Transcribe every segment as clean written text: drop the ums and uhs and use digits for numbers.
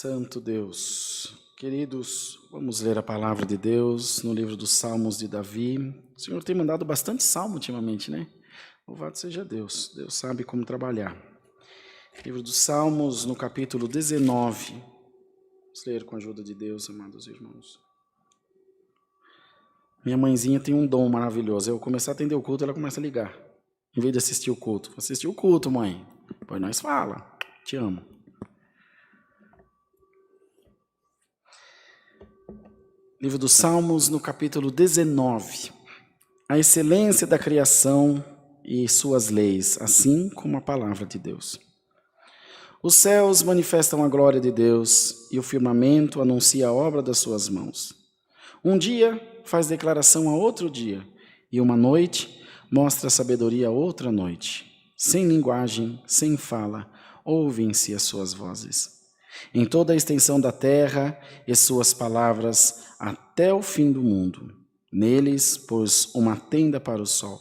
Santo Deus, queridos, vamos ler a palavra de Deus no livro dos Salmos de Davi. O Senhor tem mandado bastante salmo ultimamente, né? Louvado seja Deus, Deus sabe como trabalhar. Livro dos Salmos, no capítulo 19. Vamos ler com a ajuda de Deus, amados irmãos. Minha mãezinha tem um dom maravilhoso. Eu começar a atender o culto, ela começa a ligar. Em vez de assistir o culto. Assistir o culto, mãe. Pois nós fala. Te amo. Livro dos Salmos, no capítulo 19. A excelência da criação e suas leis, assim como a palavra de Deus. Os céus manifestam a glória de Deus e o firmamento anuncia a obra das suas mãos. Um dia faz declaração a outro dia, e uma noite mostra sabedoria a outra noite. Sem linguagem, sem fala, ouvem-se as suas vozes. Em toda a extensão da terra e suas palavras até o fim do mundo. Neles pôs uma tenda para o sol,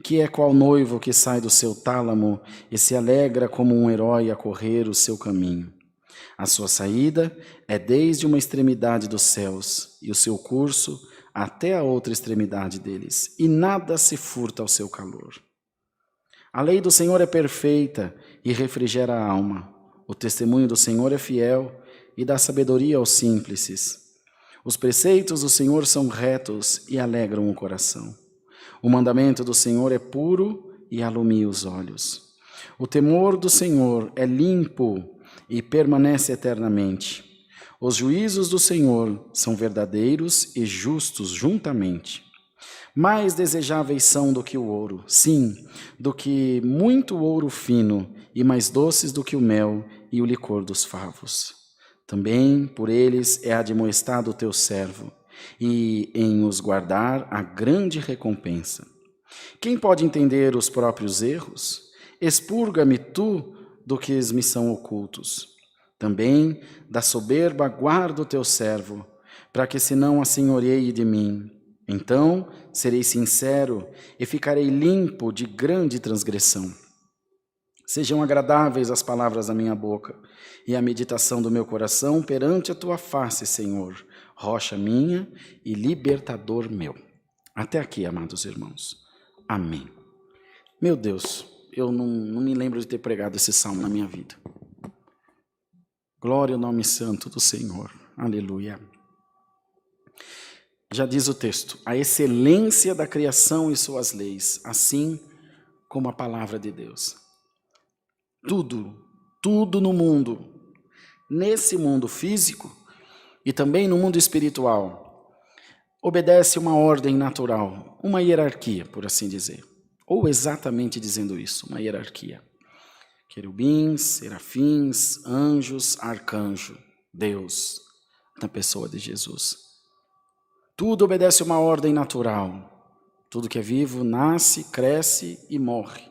que é qual noivo que sai do seu tálamo e se alegra como um herói a correr o seu caminho. A sua saída é desde uma extremidade dos céus e o seu curso até a outra extremidade deles, e nada se furta ao seu calor. A lei do Senhor é perfeita e refrigera a alma. O testemunho do Senhor é fiel e dá sabedoria aos simples. Os preceitos do Senhor são retos e alegram o coração. O mandamento do Senhor é puro e alumia os olhos. O temor do Senhor é limpo e permanece eternamente. Os juízos do Senhor são verdadeiros e justos juntamente. Mais desejáveis são do que o ouro, sim, do que muito ouro fino, e mais doces do que o mel e o licor dos favos. Também por eles é admoestado o teu servo, e em os guardar a grande recompensa. Quem pode entender os próprios erros? Expurga-me tu do que me são ocultos. Também da soberba guarda o teu servo, para que se não assenhoreie de mim. Então serei sincero e ficarei limpo de grande transgressão. Sejam agradáveis as palavras da minha boca e a meditação do meu coração perante a tua face, Senhor, rocha minha e libertador meu. Até aqui, amados irmãos. Amém. Meu Deus, eu não me lembro de ter pregado esse salmo na minha vida. Glória ao nome santo do Senhor. Aleluia. Já diz o texto, a excelência da criação e suas leis, assim como a palavra de Deus. Tudo no mundo, nesse mundo físico e também no mundo espiritual, obedece uma ordem natural, uma hierarquia, por assim dizer. Ou exatamente dizendo isso, uma hierarquia. Querubins, serafins, anjos, arcanjo, Deus, na pessoa de Jesus. Tudo obedece uma ordem natural. Tudo que é vivo nasce, cresce e morre.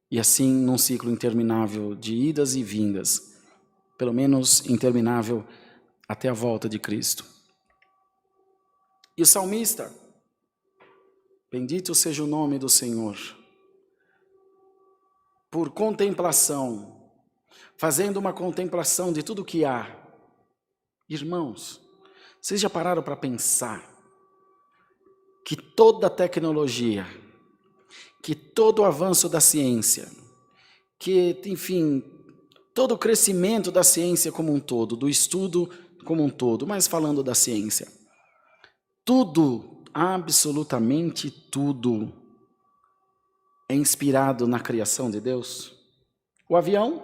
E assim, num ciclo interminável de idas e vindas, pelo menos interminável até a volta de Cristo. E o salmista, bendito seja o nome do Senhor, por contemplação, fazendo uma contemplação de tudo que há. Irmãos, vocês já pararam para pensar que toda a tecnologia, que todo o avanço da ciência, que, enfim, todo o crescimento da ciência como um todo, do estudo como um todo, mas falando da ciência, tudo, absolutamente tudo, é inspirado na criação de Deus? O avião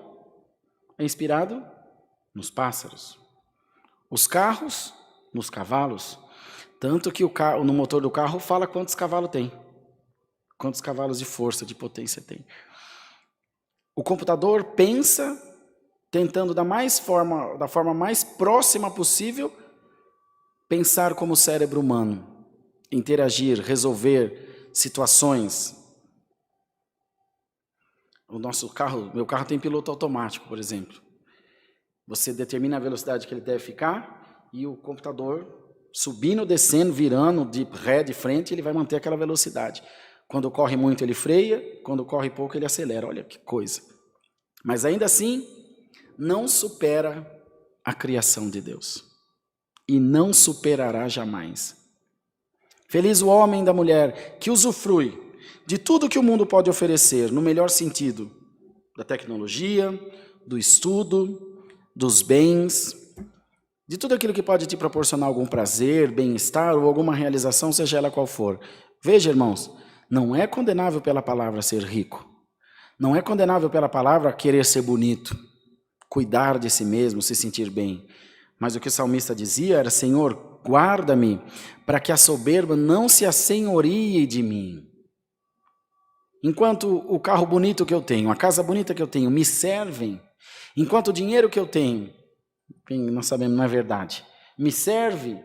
é inspirado nos pássaros. Os carros, nos cavalos. Tanto que no motor do carro fala quantos cavalos tem. Quantos cavalos de força, de potência tem. O computador pensa, tentando da forma mais próxima possível, pensar como o cérebro humano. Interagir, resolver situações. Meu carro tem piloto automático, por exemplo. Você determina a velocidade que ele deve ficar e o computador, subindo, descendo, virando de ré, de frente, ele vai manter aquela velocidade. Quando corre muito, ele freia, quando corre pouco, ele acelera. Olha que coisa. Mas ainda assim, não supera a criação de Deus. E não superará jamais. Feliz o homem da mulher que usufrui de tudo que o mundo pode oferecer, no melhor sentido, da tecnologia, do estudo, dos bens, de tudo aquilo que pode te proporcionar algum prazer, bem-estar ou alguma realização, seja ela qual for. Veja, irmãos, não é condenável pela palavra ser rico. Não é condenável pela palavra querer ser bonito, cuidar de si mesmo, se sentir bem. Mas o que o salmista dizia era: Senhor, guarda-me para que a soberba não se assenhorie de mim. Enquanto o carro bonito que eu tenho, a casa bonita que eu tenho me servem, enquanto o dinheiro que eu tenho, nós sabemos, não é verdade, me serve,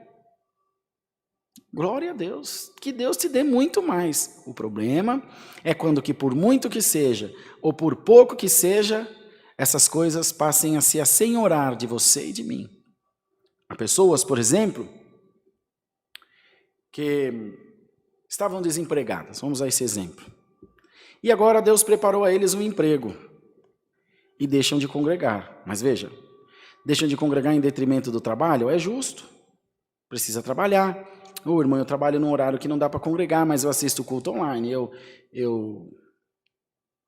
glória a Deus, que Deus te dê muito mais. O problema é quando que por muito que seja, ou por pouco que seja, essas coisas passem a se assenhorar de você e de mim. Há pessoas, por exemplo, que estavam desempregadas, vamos a esse exemplo. E agora Deus preparou a eles um emprego e deixam de congregar. Mas veja, deixam de congregar em detrimento do trabalho? É justo, precisa trabalhar. Irmão, eu trabalho num horário que não dá para congregar, mas eu assisto o culto online, eu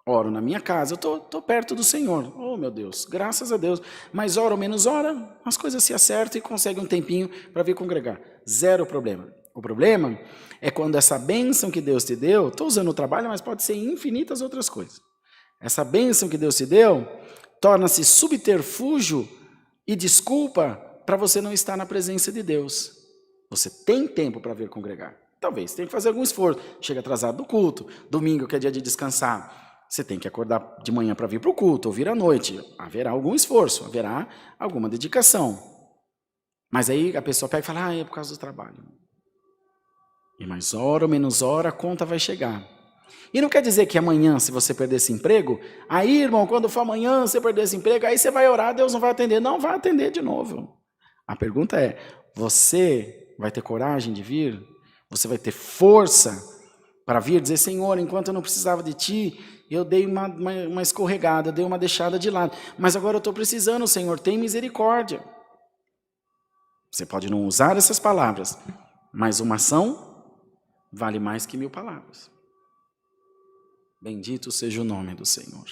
oro na minha casa, eu estou perto do Senhor. Oh, meu Deus, graças a Deus. Mas hora ou menos hora, as coisas se acertam e consegue um tempinho para vir congregar. Zero problema. O problema é quando essa bênção que Deus te deu, estou usando o trabalho, mas pode ser infinitas outras coisas. Essa bênção que Deus te deu torna-se subterfúgio e desculpa para você não estar na presença de Deus. Você tem tempo para vir congregar. Talvez tenha que fazer algum esforço. Chega atrasado do culto, domingo que é dia de descansar. Você tem que acordar de manhã para vir para o culto, ou vir à noite. Haverá algum esforço, haverá alguma dedicação. Mas aí a pessoa pega e fala, é por causa do trabalho. E mais hora ou menos hora, a conta vai chegar. E não quer dizer que amanhã, se você perder esse emprego, aí, irmão, quando for amanhã você perder esse emprego, aí você vai orar, Deus não vai atender. Não vai atender de novo. A pergunta é, você vai ter coragem de vir? Você vai ter força para vir dizer, Senhor, enquanto eu não precisava de Ti, eu dei uma escorregada, dei uma deixada de lado. Mas agora eu estou precisando, Senhor, tem misericórdia. Você pode não usar essas palavras, mas uma ação vale mais que 1000 palavras. Bendito seja o nome do Senhor.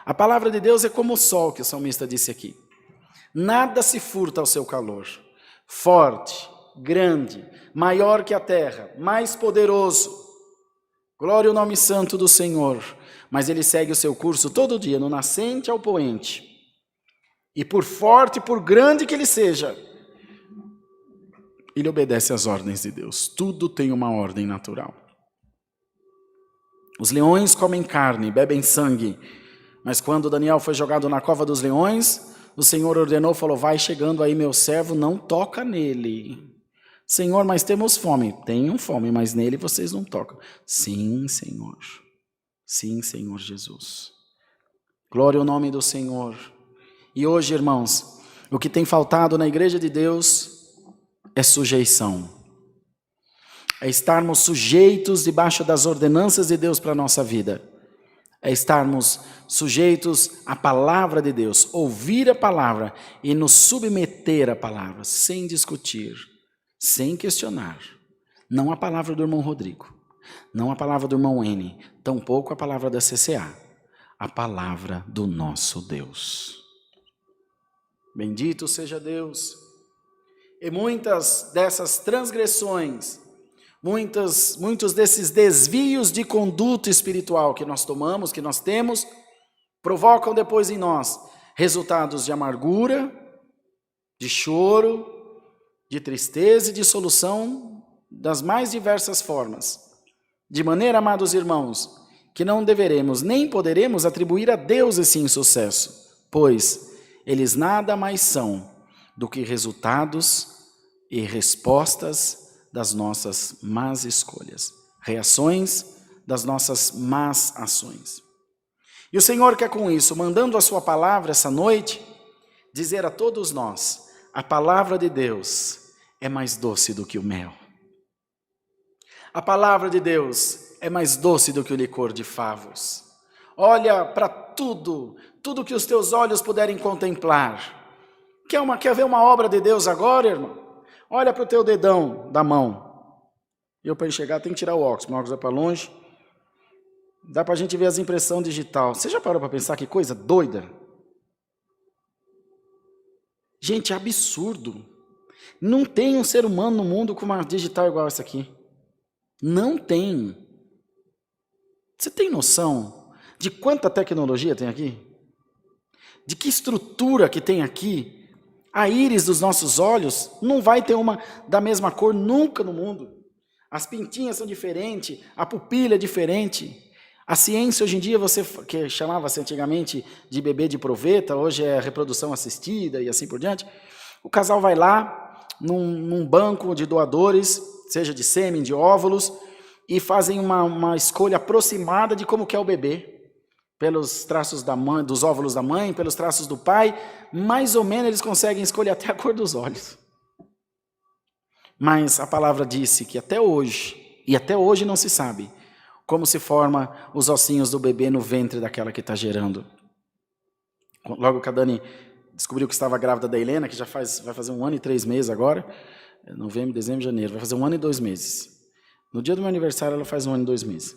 A palavra de Deus é como o sol, que o salmista disse aqui. Nada se furta ao seu calor. Forte, grande, maior que a terra, mais poderoso. Glória ao nome santo do Senhor. Mas ele segue o seu curso todo dia, no nascente ao poente. E por forte, por grande que ele seja, ele obedece às ordens de Deus. Tudo tem uma ordem natural. Os leões comem carne, bebem sangue. Mas quando Daniel foi jogado na cova dos leões, o Senhor ordenou, falou, vai chegando aí meu servo, não toca nele. Senhor, mas temos fome. Tenham fome, mas nele vocês não tocam. Sim, Senhor. Sim, Senhor Jesus. Glória ao nome do Senhor. E hoje, irmãos, o que tem faltado na igreja de Deus é sujeição. É estarmos sujeitos debaixo das ordenanças de Deus para a nossa vida. É estarmos sujeitos à palavra de Deus, ouvir a palavra e nos submeter à palavra, sem discutir, sem questionar. Não a palavra do irmão Rodrigo, não a palavra do irmão N, tampouco a palavra da CCA, a palavra do nosso Deus. Bendito seja Deus. E muitas dessas transgressões, muitos desses desvios de conduta espiritual que nós tomamos, que nós temos, provocam depois em nós resultados de amargura, de choro, de tristeza e de solução das mais diversas formas. De maneira, amados irmãos, que não deveremos nem poderemos atribuir a Deus esse insucesso, pois eles nada mais são do que resultados e respostas das nossas más escolhas, reações das nossas más ações. E o Senhor quer com isso, mandando a sua palavra essa noite, dizer a todos nós, a palavra de Deus é mais doce do que o mel. A palavra de Deus é mais doce do que o licor de favos. olha para tudo que os teus olhos puderem contemplar. Quer ver uma obra de Deus agora, irmão? Olha para o teu dedão da mão. Eu, para enxergar, tenho que tirar o óculos. O óculos vai para longe. Dá para a gente ver as impressões digital. Você já parou para pensar que coisa doida? Gente, é absurdo. Não tem um ser humano no mundo com uma digital igual essa aqui. Não tem. Você tem noção de quanta tecnologia tem aqui? De que estrutura que tem aqui? A íris dos nossos olhos não vai ter uma da mesma cor nunca no mundo. As pintinhas são diferentes, a pupila é diferente. A ciência hoje em dia, que chamava-se antigamente de bebê de proveta, hoje é reprodução assistida e assim por diante. O casal vai lá num banco de doadores, seja de sêmen, de óvulos, e fazem uma escolha aproximada de como que é o bebê. Pelos traços da mãe, dos óvulos da mãe, pelos traços do pai, mais ou menos eles conseguem escolher até a cor dos olhos. Mas a palavra disse que até hoje não se sabe como se forma os ossinhos do bebê no ventre daquela que está gerando. Logo que a Dani descobriu que estava grávida da Helena, que vai fazer 1 ano e 3 meses agora, novembro, dezembro, janeiro, vai fazer 1 ano e 2 meses. No dia do meu aniversário ela faz 1 ano e 2 meses.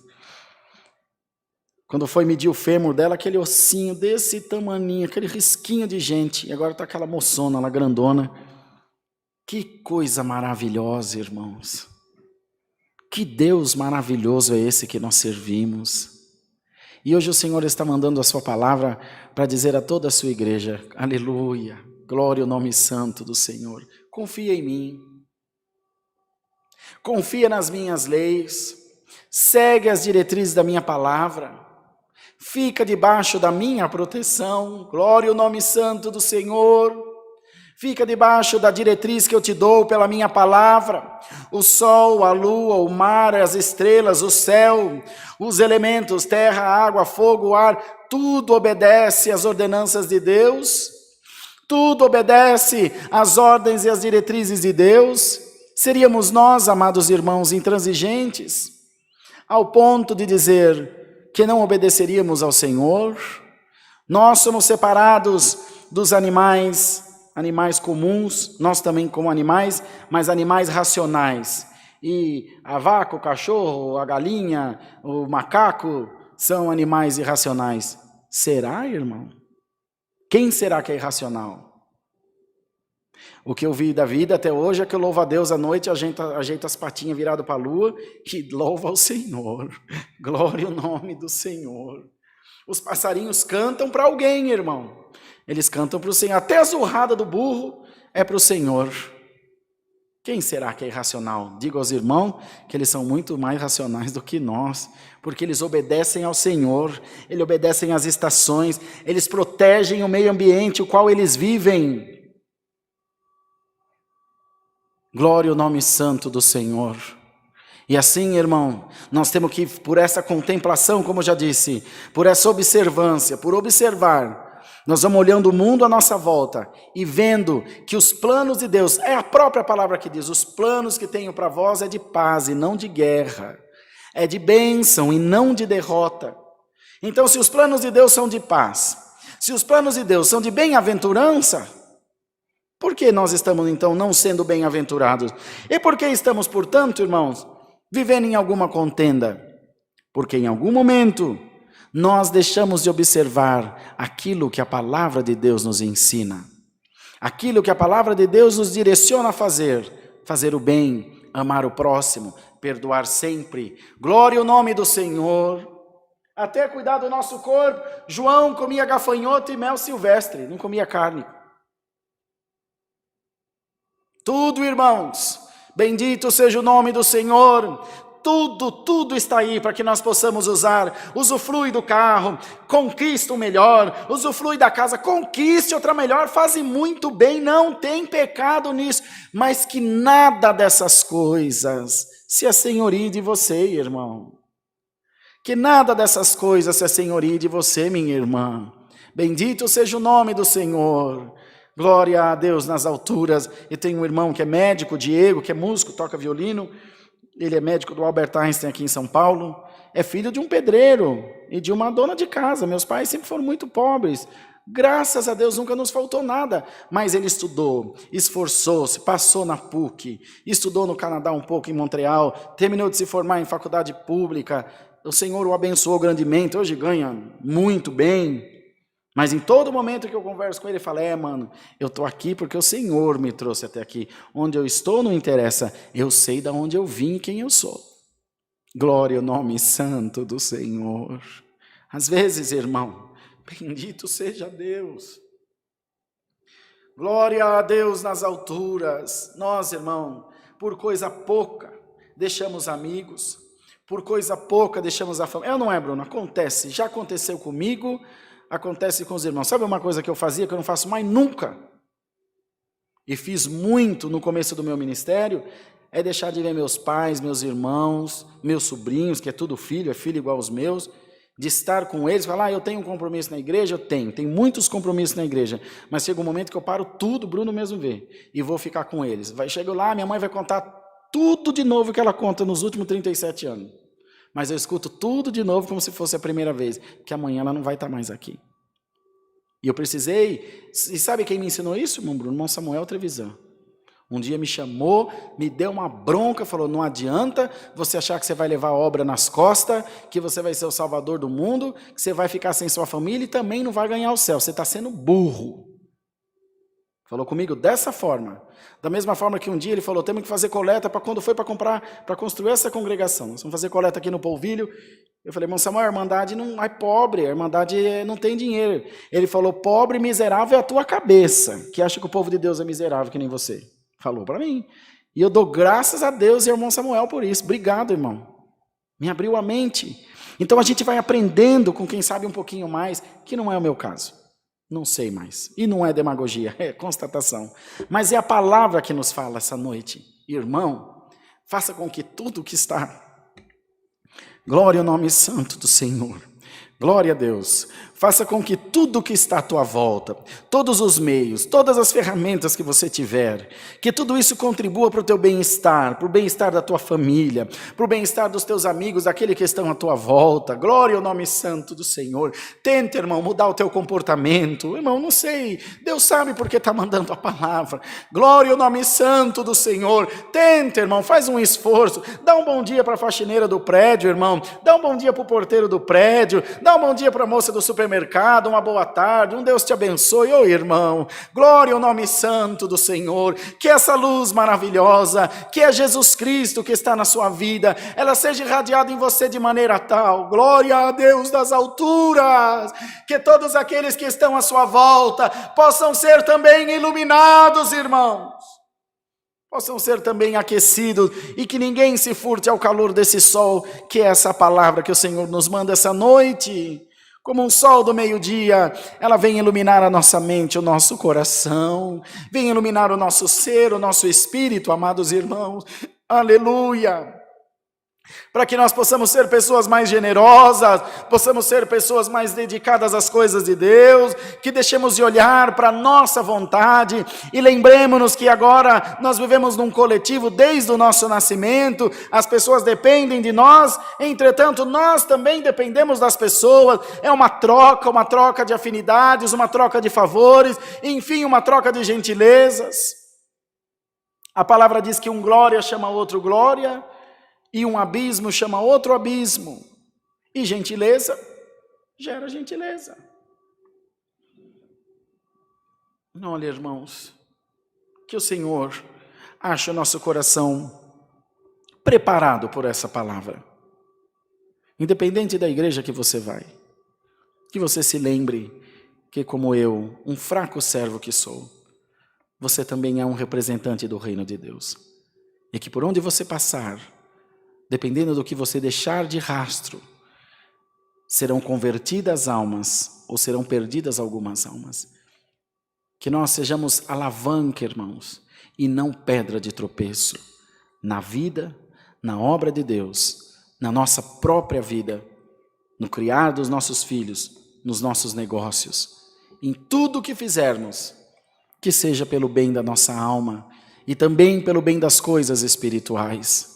Quando foi medir o fêmur dela, aquele ossinho desse tamaninho, aquele risquinho de gente, e agora está aquela moçona lá, grandona. Que coisa maravilhosa, irmãos. Que Deus maravilhoso é esse que nós servimos. E hoje o Senhor está mandando a sua palavra para dizer a toda a sua igreja, aleluia, glória ao nome santo do Senhor. Confia em mim. Confia nas minhas leis. Segue as diretrizes da minha palavra. Fica debaixo da minha proteção, glória ao nome santo do Senhor. Fica debaixo da diretriz que eu te dou pela minha palavra. O sol, a lua, o mar, as estrelas, o céu, os elementos, terra, água, fogo, ar, tudo obedece às ordenanças de Deus. Tudo obedece às ordens e às diretrizes de Deus. Seríamos nós, amados irmãos, intransigentes, ao ponto de dizer que não obedeceríamos ao Senhor? Nós somos separados dos animais comuns, nós também como animais, mas animais racionais. E a vaca, o cachorro, a galinha, o macaco são animais irracionais. Será, irmão? Quem será que é irracional? O que eu vi da vida até hoje é que eu louvo a Deus à noite, ajeito as patinhas virado para a lua e louvo ao Senhor. Glória ao nome do Senhor. Os passarinhos cantam para alguém, irmão. Eles cantam para o Senhor. Até a zurrada do burro é para o Senhor. Quem será que é irracional? Digo aos irmãos que eles são muito mais racionais do que nós, porque eles obedecem ao Senhor, eles obedecem às estações, eles protegem o meio ambiente, o qual eles vivem. Glória ao nome santo do Senhor. E assim, irmão, nós temos que, por essa contemplação, como eu já disse, por essa observância, por observar, nós vamos olhando o mundo à nossa volta e vendo que os planos de Deus, é a própria palavra que diz, os planos que tenho para vós é de paz e não de guerra, é de bênção e não de derrota. Então, se os planos de Deus são de paz, se os planos de Deus são de bem-aventurança, por que nós estamos, então, não sendo bem-aventurados? E por que estamos, portanto, irmãos, vivendo em alguma contenda? Porque em algum momento nós deixamos de observar aquilo que a palavra de Deus nos ensina. Aquilo que a palavra de Deus nos direciona a fazer o bem, amar o próximo, perdoar sempre. Glória ao nome do Senhor. Até cuidar do nosso corpo. João comia gafanhoto e mel silvestre, não comia carne. Tudo, irmãos, bendito seja o nome do Senhor, tudo está aí para que nós possamos usar. Usufrui do carro, conquista o melhor, usufrui da casa, conquiste outra melhor, faze muito bem, não tem pecado nisso, mas que nada dessas coisas se assenhorie de você, irmão. Que nada dessas coisas se assenhorie de você, minha irmã. Bendito seja o nome do Senhor. Glória a Deus nas alturas. Eu tenho um irmão que é médico, Diego, que é músico, toca violino. Ele é médico do Albert Einstein aqui em São Paulo. É filho de um pedreiro. e de uma dona de casa. Meus pais sempre foram muito pobres. Graças a Deus nunca nos faltou nada. Mas ele estudou, esforçou-se, passou na PUC, estudou no Canadá um pouco, em Montreal, terminou de se formar em faculdade pública. O Senhor o abençoou grandemente, hoje ganha muito bem. Mas em todo momento que eu converso com ele, ele fala, mano, eu estou aqui porque o Senhor me trouxe até aqui. Onde eu estou não interessa, eu sei de onde eu vim e quem eu sou. Glória ao nome santo do Senhor. Às vezes, irmão, bendito seja Deus. Glória a Deus nas alturas. Nós, irmão, por coisa pouca, deixamos amigos. Por coisa pouca, deixamos a família. Não é, Bruno? Acontece. Já aconteceu comigo, acontece com os irmãos. Sabe uma coisa que eu fazia, que eu não faço mais nunca? E fiz muito no começo do meu ministério, é deixar de ver meus pais, meus irmãos, meus sobrinhos, que é tudo filho, é filho igual aos meus, de estar com eles, falar, eu tenho um compromisso na igreja, eu tenho muitos compromissos na igreja, mas chega um momento que eu paro tudo, Bruno mesmo vê, e vou ficar com eles. Chego lá, minha mãe vai contar tudo de novo que ela conta nos últimos 37 anos, mas eu escuto tudo de novo como se fosse a primeira vez, porque amanhã ela não vai estar mais aqui. E eu precisei, e sabe quem me ensinou isso, irmão Bruno? Irmão Samuel Trevisan. Um dia me chamou, me deu uma bronca, falou, não adianta você achar que você vai levar a obra nas costas, que você vai ser o salvador do mundo, que você vai ficar sem sua família e também não vai ganhar o céu, você está sendo burro. Falou comigo dessa forma. Da mesma forma que um dia ele falou, temos que fazer coleta para quando foi para construir essa congregação. Nós vamos fazer coleta aqui no Polvilho. Eu falei, irmão Samuel, a Irmandade não é pobre, a Irmandade não tem dinheiro. Ele falou, pobre e miserável é a tua cabeça, que acha que o povo de Deus é miserável que nem você. Falou para mim. E eu dou graças a Deus e ao irmão Samuel por isso. Obrigado, irmão. Me abriu a mente. Então a gente vai aprendendo com quem sabe um pouquinho mais, que não é o meu caso. Não sei mais. E não é demagogia, é constatação. Mas é a palavra que nos fala essa noite. Irmão, faça com que tudo que está... Glória ao nome santo do Senhor. Glória a Deus. Faça com que tudo que está à tua volta, todos os meios, todas as ferramentas que você tiver, que tudo isso contribua para o teu bem-estar, para o bem-estar da tua família, para o bem-estar dos teus amigos, daqueles que estão à tua volta. Glória ao nome santo do Senhor. Tenta, irmão, mudar o teu comportamento. Irmão, não sei, Deus sabe porque está mandando a palavra. Glória ao nome santo do Senhor. Tenta, irmão, faz um esforço. Dá um bom dia para a faxineira do prédio, irmão. Dá um bom dia para o porteiro do prédio. Dá um bom dia para a moça do supermercado, uma boa tarde, um Deus te abençoe, ô irmão, glória ao nome santo do Senhor, que essa luz maravilhosa, que é Jesus Cristo que está na sua vida, ela seja irradiada em você de maneira tal, glória a Deus das alturas, que todos aqueles que estão à sua volta, possam ser também iluminados, irmãos, possam ser também aquecidos, e que ninguém se furte ao calor desse sol, que é essa palavra que o Senhor nos manda essa noite, como um sol do meio-dia, ela vem iluminar a nossa mente, o nosso coração, vem iluminar o nosso ser, o nosso espírito, amados irmãos, aleluia! Para que nós possamos ser pessoas mais generosas, possamos ser pessoas mais dedicadas às coisas de Deus, que deixemos de olhar para a nossa vontade e lembremos-nos que agora nós vivemos num coletivo desde o nosso nascimento, as pessoas dependem de nós, entretanto nós também dependemos das pessoas, é uma troca de afinidades, uma troca de favores, enfim, uma troca de gentilezas. A palavra diz que um glória chama outro glória, e um abismo chama outro abismo. E gentileza gera gentileza. Olha, irmãos, que o Senhor ache o nosso coração preparado por essa palavra. Independente da igreja que você vai, que você se lembre que, como eu, um fraco servo que sou, você também é um representante do reino de Deus. E que por onde você passar, dependendo do que você deixar de rastro, serão convertidas almas ou serão perdidas algumas almas. Que nós sejamos alavanca, irmãos, e não pedra de tropeço na vida, na obra de Deus, na nossa própria vida, no criar dos nossos filhos, nos nossos negócios, em tudo o que fizermos, que seja pelo bem da nossa alma e também pelo bem das coisas espirituais.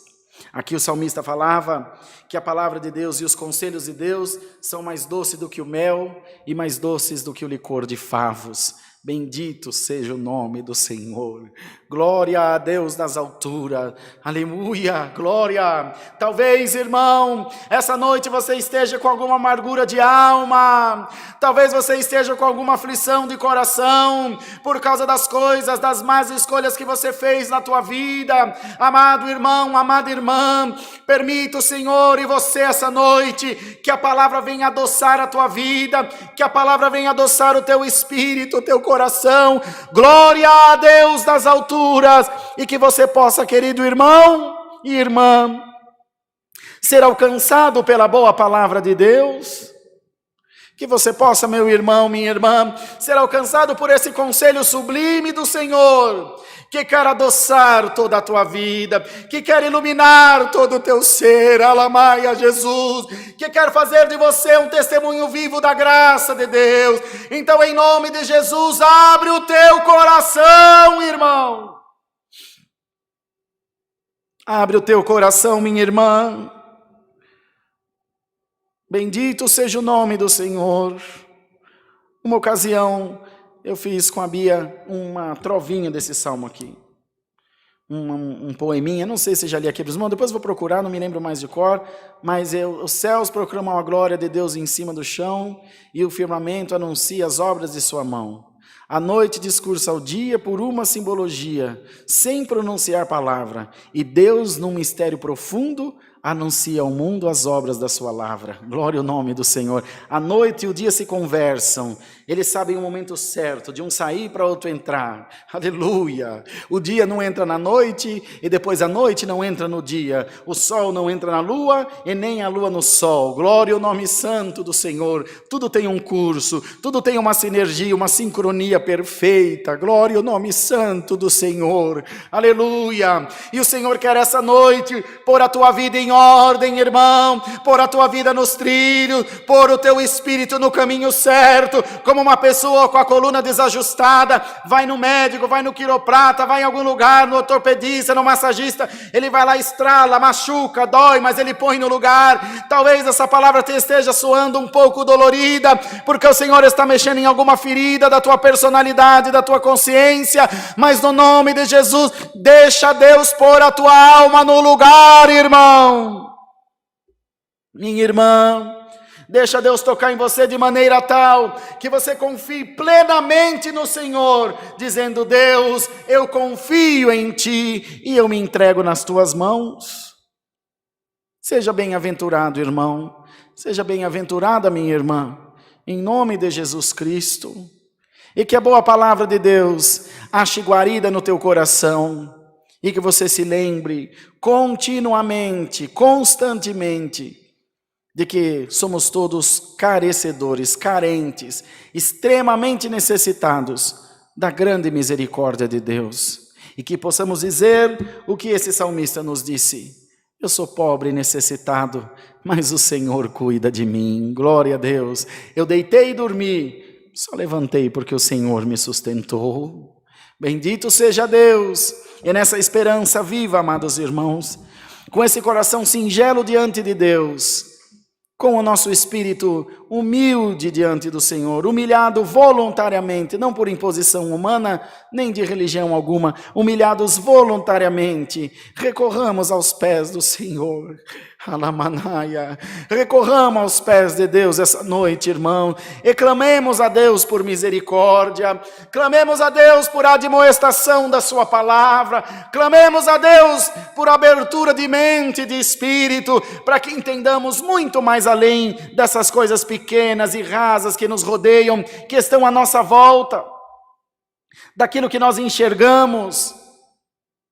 Aqui o salmista falava que a palavra de Deus e os conselhos de Deus são mais doces do que o mel e mais doces do que o licor de favos. Bendito seja o nome do Senhor. Glória a Deus nas alturas. Aleluia, glória. Talvez, irmão, essa noite você esteja com alguma amargura de alma. Talvez você esteja com alguma aflição de coração por causa das coisas, das más escolhas que você fez na tua vida. Amado irmão, amada irmã, permita o Senhor e você essa noite que a palavra venha adoçar a tua vida, que a palavra venha adoçar o teu espírito, o teu coração. Glória a Deus das alturas, e que você possa, querido irmão e irmã, ser alcançado pela boa palavra de Deus. Que você possa, meu irmão, minha irmã, ser alcançado por esse conselho sublime do Senhor, que quer adoçar toda a tua vida, que quer iluminar todo o teu ser, alamaia Jesus, que quer fazer de você um testemunho vivo da graça de Deus. Então, em nome de Jesus, abre o teu coração, irmão. Abre o teu coração, minha irmã. Bendito seja o nome do Senhor. Uma ocasião, eu fiz com a Bia uma trovinha desse salmo aqui. Um poeminha, não sei se já li aqui para os irmãos, depois vou procurar, não me lembro mais de cor, mas os céus proclamam a glória de Deus em cima do chão, e o firmamento anuncia as obras de sua mão. A noite discursa ao dia por uma simbologia, sem pronunciar palavra, e Deus, num mistério profundo, anuncia ao mundo as obras da sua lavra. Glória ao nome do Senhor. A noite e o dia se conversam. Eles sabem o momento certo de um sair para outro entrar. Aleluia. O dia não entra na noite e depois a noite não entra no dia. O sol não entra na lua e nem a lua no sol. Glória ao nome santo do Senhor. Tudo tem um curso, tudo tem uma sinergia, uma sincronia perfeita. Glória ao nome santo do Senhor. Aleluia. E o Senhor quer essa noite pôr a tua vida em ordem, irmão, pôr a tua vida nos trilhos, pôr o teu espírito no caminho certo, como uma pessoa com a coluna desajustada, vai no médico, vai no quiroprata, vai em algum lugar, no ortopedista, no massagista, ele vai lá, estrala, machuca, dói, mas ele põe no lugar. Talvez essa palavra te esteja soando um pouco dolorida, porque o Senhor está mexendo em alguma ferida da tua personalidade, da tua consciência, mas no nome de Jesus, deixa Deus pôr a tua alma no lugar, irmão. Minha irmã, deixa Deus tocar em você de maneira tal que você confie plenamente no Senhor, dizendo: Deus, eu confio em Ti e eu me entrego nas Tuas mãos. Seja bem-aventurado, irmão, seja bem-aventurada, minha irmã, em nome de Jesus Cristo, e que a boa palavra de Deus ache guarida no teu coração, e que você se lembre continuamente, constantemente, de que somos todos carecedores, carentes, extremamente necessitados da grande misericórdia de Deus. E que possamos dizer o que esse salmista nos disse: eu sou pobre e necessitado, mas o Senhor cuida de mim. Glória a Deus. Eu deitei e dormi, só levantei porque o Senhor me sustentou. Bendito seja Deus. E nessa esperança viva, amados irmãos, com esse coração singelo diante de Deus, com o nosso espírito humilde diante do Senhor, humilhado voluntariamente, não por imposição humana, nem de religião alguma, humilhados voluntariamente, recorramos aos pés do Senhor. Alamanaia. Recorramos aos pés de Deus essa noite, irmão, e clamemos a Deus por misericórdia, clamemos a Deus por admoestação da sua palavra, clamemos a Deus por abertura de mente e de espírito, para que entendamos muito mais além dessas coisas pequenas e rasas que nos rodeiam, que estão à nossa volta, daquilo que nós enxergamos,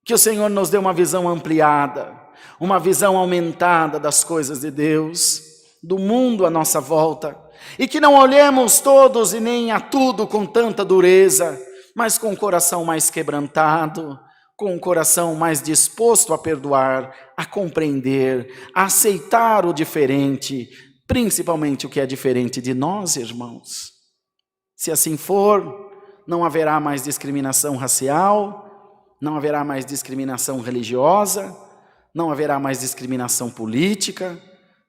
que o Senhor nos dê uma visão ampliada, uma visão aumentada das coisas de Deus, do mundo à nossa volta, e que não olhemos todos e nem a tudo com tanta dureza, mas com o coração mais quebrantado, com o coração mais disposto a perdoar, a compreender, a aceitar o diferente, principalmente o que é diferente de nós, irmãos. Se assim for, não haverá mais discriminação racial, não haverá mais discriminação religiosa, não haverá mais discriminação política,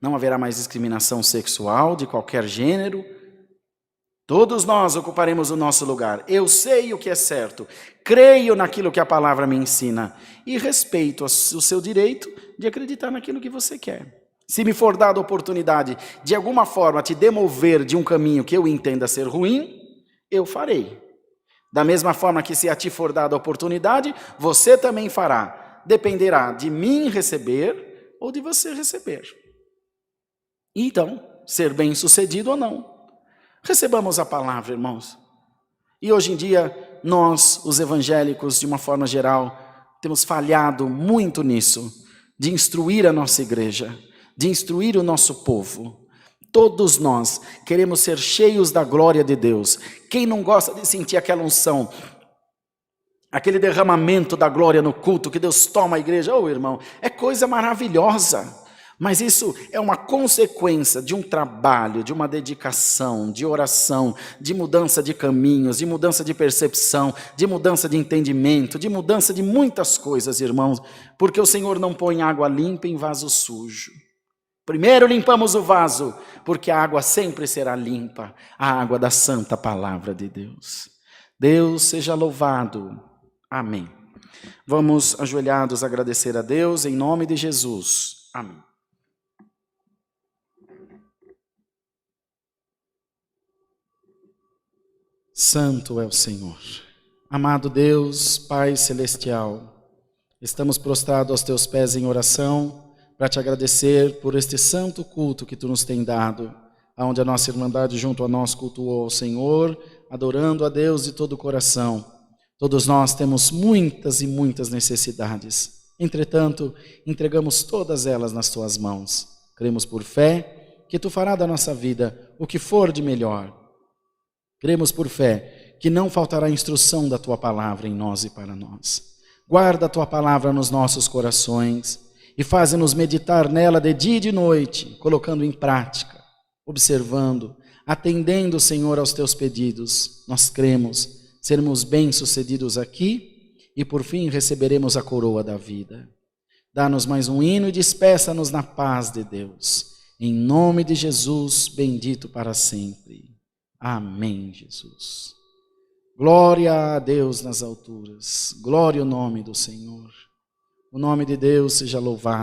não haverá mais discriminação sexual de qualquer gênero. Todos nós ocuparemos o nosso lugar. Eu sei o que é certo, creio naquilo que a palavra me ensina e respeito o seu direito de acreditar naquilo que você quer. Se me for dada a oportunidade de alguma forma te demover de um caminho que eu entenda ser ruim, eu farei. Da mesma forma que se a ti for dada a oportunidade, você também fará. Dependerá de mim receber ou de você receber. Então, ser bem-sucedido ou não. Recebamos a palavra, irmãos. E hoje em dia, nós, os evangélicos, de uma forma geral, temos falhado muito nisso, de instruir a nossa igreja, de instruir o nosso povo. Todos nós queremos ser cheios da glória de Deus. Quem não gosta de sentir aquela unção, aquele derramamento da glória no culto, que Deus toma a igreja, irmão, é coisa maravilhosa. Mas isso é uma consequência de um trabalho, de uma dedicação, de oração, de mudança de caminhos, de mudança de percepção, de mudança de entendimento, de mudança de muitas coisas, irmãos, porque o Senhor não põe água limpa em vaso sujo. Primeiro limpamos o vaso, porque a água sempre será limpa, a água da santa palavra de Deus. Deus seja louvado. Amém. Vamos ajoelhados agradecer a Deus em nome de Jesus. Amém. Santo é o Senhor. Amado Deus, Pai Celestial, estamos prostrados aos Teus pés em oração para Te agradecer por este santo culto que Tu nos tem dado, onde a nossa irmandade junto a nós cultuou ao Senhor, adorando a Deus de todo o coração. Todos nós temos muitas e muitas necessidades. Entretanto, entregamos todas elas nas Tuas mãos. Cremos por fé que Tu fará da nossa vida o que for de melhor. Cremos por fé que não faltará instrução da Tua palavra em nós e para nós. Guarda a Tua palavra nos nossos corações e faze-nos meditar nela de dia e de noite, colocando em prática, observando, atendendo, Senhor, aos Teus pedidos. Nós cremos sermos bem-sucedidos aqui e por fim receberemos a coroa da vida. Dá-nos mais um hino e despeça-nos na paz de Deus. Em nome de Jesus, bendito para sempre. Amém, Jesus. Glória a Deus nas alturas. Glória ao nome do Senhor. O nome de Deus seja louvado.